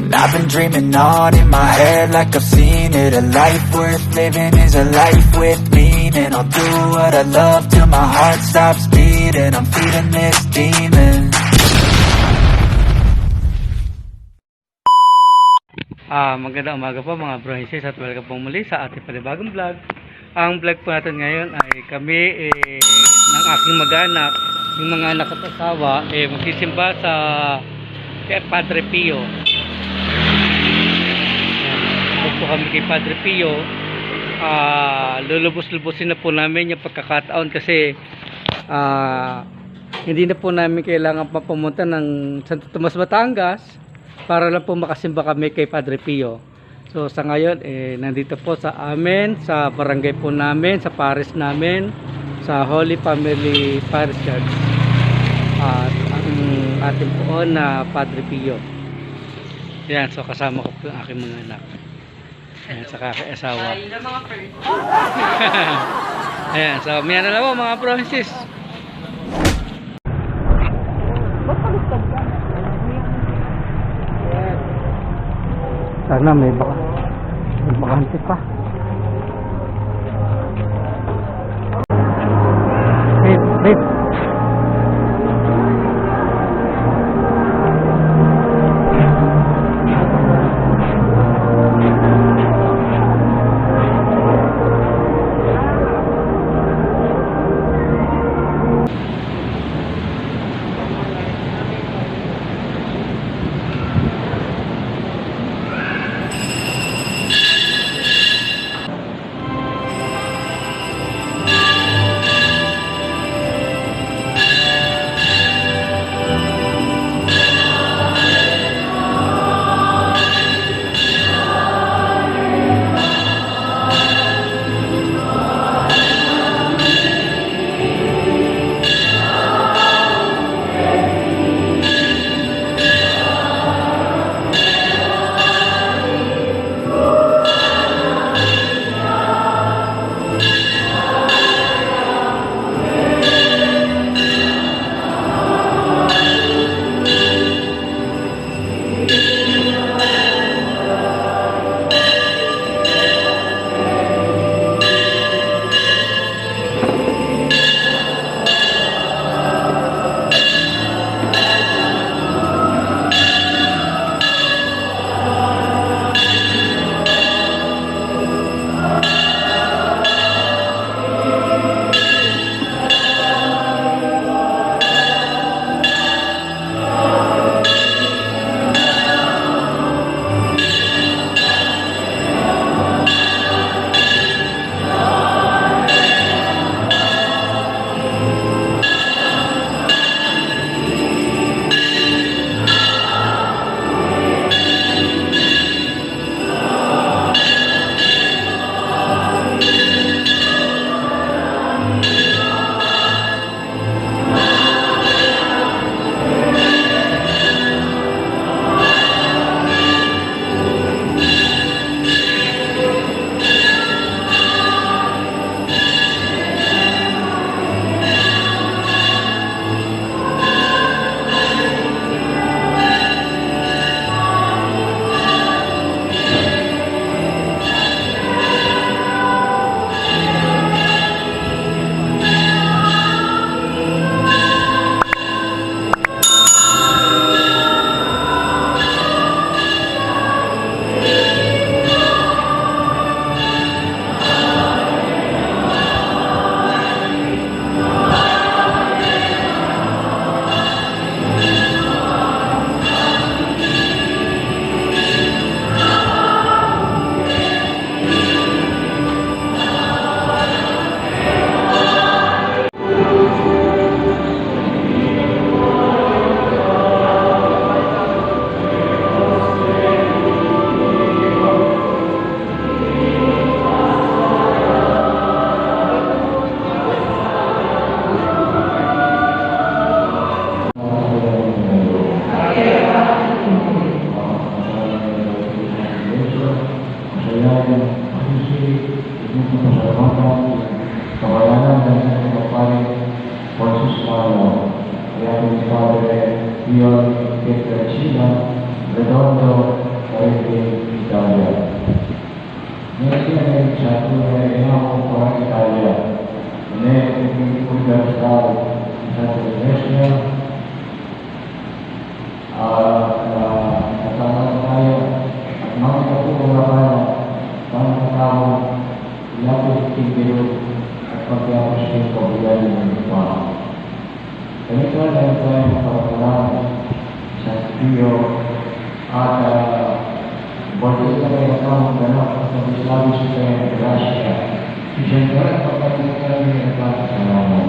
And I've been dreaming on in my head like I've seen it. A life worth living is a life with meaning. I'll do what I love till my heart stops beating. I'm feeding this demon. Magandang umaga po mga bro-sis at welcome po muli sa ating panibagong vlog. Ang vlog po natin ngayon ay kami ng aking mag-anak, yung mga anak at asawa magsisimba sa kay Padre Pio. Huwag po kami kay Padre Pio. Lulubos-lubusin na po namin yung pagkakataon kasi hindi na po namin kailangan pa pumunta ng Santo Tomas, Batangas para lang po makasimba kami kay Padre Pio. So sa ngayon nandito po sa amin, sa barangay po namin, sa parish namin, sa Holy Family Parish Church. At ang ating po na Padre Pio. Yan, so kasama ko po ang aking mga anak. Ayan, sa kaka-asawa. Ayan, so may ano na po mga promises. Sana may bakante pa. Babe. Padre Pio Pietrelcino, Redondo, satu dari enam orang Italia. Ini universal satu Indonesia. Kasama saya, mau aku mengapa kamu tahu lapis tinggi seperti apa sih kemudian menimpa. Ini kan yang saya perkenalkan Santio ada boleh yang kamu kenal atau selalu supaya berhasil. Sejarah perkatakan yang telah selama.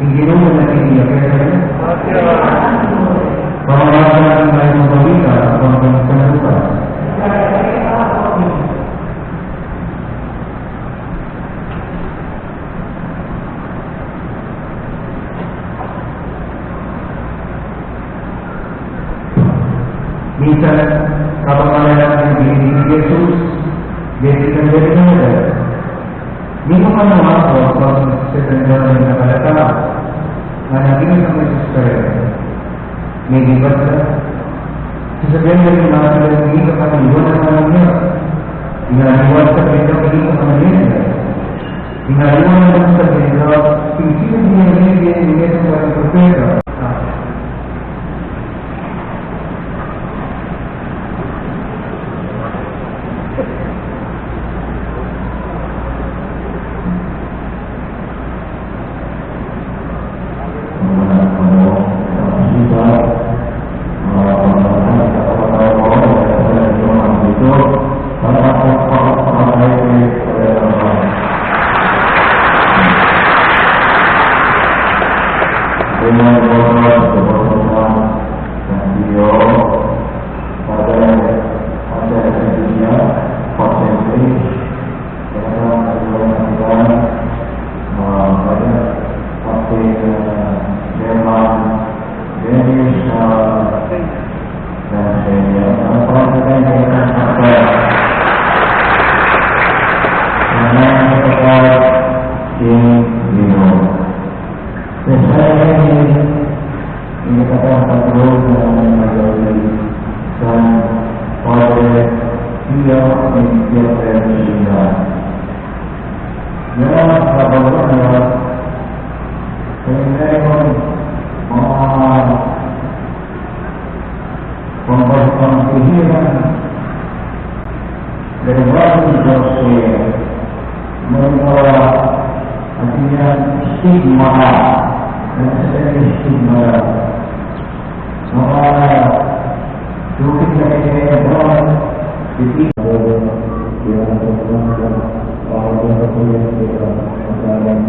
Ingin menjadi dia pengawasan dan memberikan pembentukan tugas. Bisa kapal yang diri Yesus jadi menjadi di mana waktu sebenarnya yang akan datang, mana ini sampai sesuai. Ini berada sesuai dengan mana ini kepada dua namanya, dengan dua sebenarnya ini kepada dia, dengan dua sebenarnya tinggi dia sesuai berbeda. Terima kasih. membawa artinya stigma dan sebenarnya stigma maka mungkin dari orang jadi dia menggunakan orang yang berpengalaman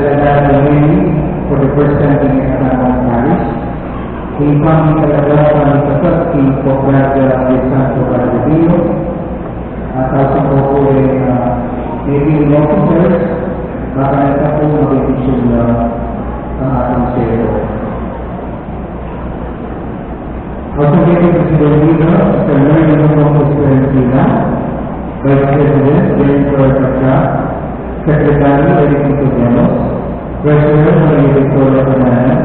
Secretary Lily for the first time in Islamabad Parish. Kay Mami talaga kami kasat, kay Pobrada de Santo Barrio. At also po maybe officers, baka nasa po mag-issue ang ating sero. Also getting President Leader, Mr. Learning of President Leader, Vice President Jennifer Pacha, Secretary Eric Nicodemus, Treasurer Maria Victoria Fernandez,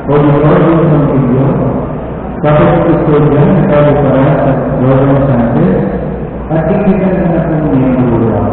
Auditor Wilson Pillo, Public Custodian Ricardo Paras at Jordan Sanchez, at tingnan na po niya ang lula.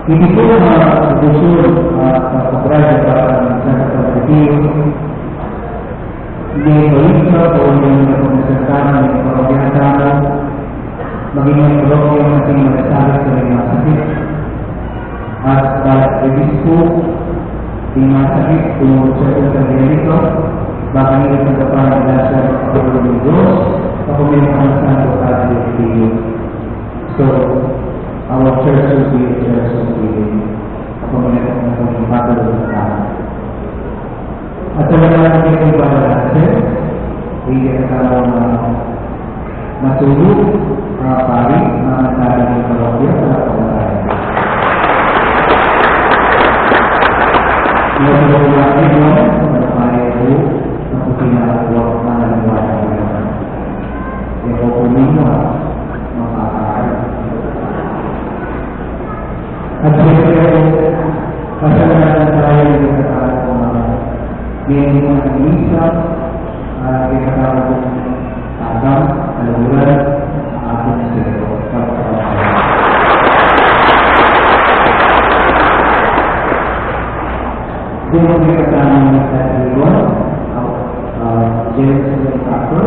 Hindi po gusto pag-drive para sa pag-review. Hindi ko po yung pag-nasasama ng pag-nasasama maging ang parokya ng ating masasabi sa mga sakit. At pag-review po, di masakit kung sa pag-review baka nila sa kapag nasa pag-review ng Diyos ako may pang-nasasama sa pag-review. So, our church will be a church of healing. Ako muna po ng patuloy sa tao. At sa mga natin yung iba na natin, hindi ka tao na matulog, mga pari, mga nasabi ng parokya sa pamatayan. Matulog natin yun, mga pari po, na po pinakawag na naliwala ko naman. Kaya po kumino, at siyempre, kasalanan tayo yung katawag ko mga may mga nag-iisap, may katawag ko Adam, Alamuran, ating sero. Doon mo may katawag sa Iwan, James and Packer,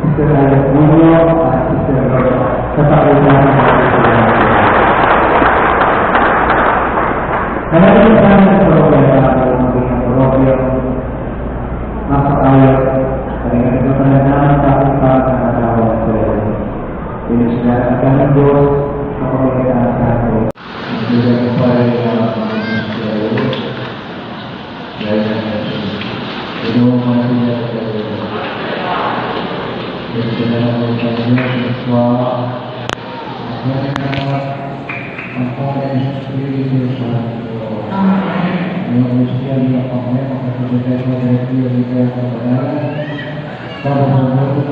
Sister Alex Muno, at Sister Rosa, katawag natin Kaya sa parokya sa mga parokya, napakayot, kaya ito pananaman tapos para sa katawag sa iyo. Pinisya at ang Diyos, kapagkaitaan sa akin. Hindi ko pa rin sa iyo. Dahil ito ang mga siya sa iyo. Ito na lang ang kanya, iswa, ang pangkain sa Pilipinas sa yang usia 5 tahun maka sudah dari dia kepada para sahabat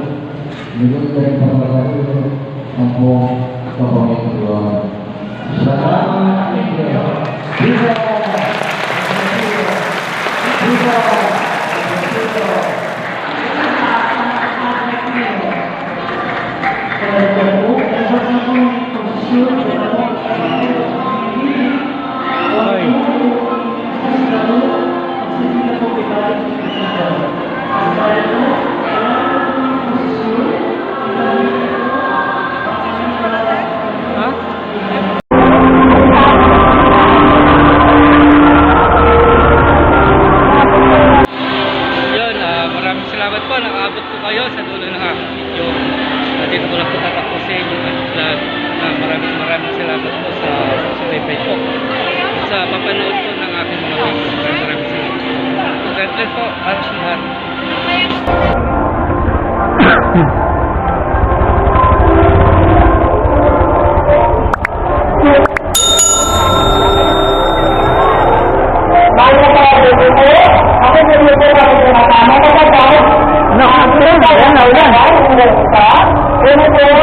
hidup dari para sahabat kampung kampung kedua. Maraming salamat po sa subscribe po sa papanood po ng aking mga videos. Maraming salamat. God bless po para sa lahat. Ako Dito.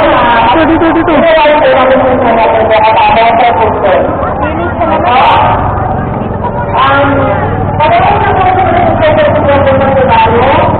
Pagkakita ko sa mga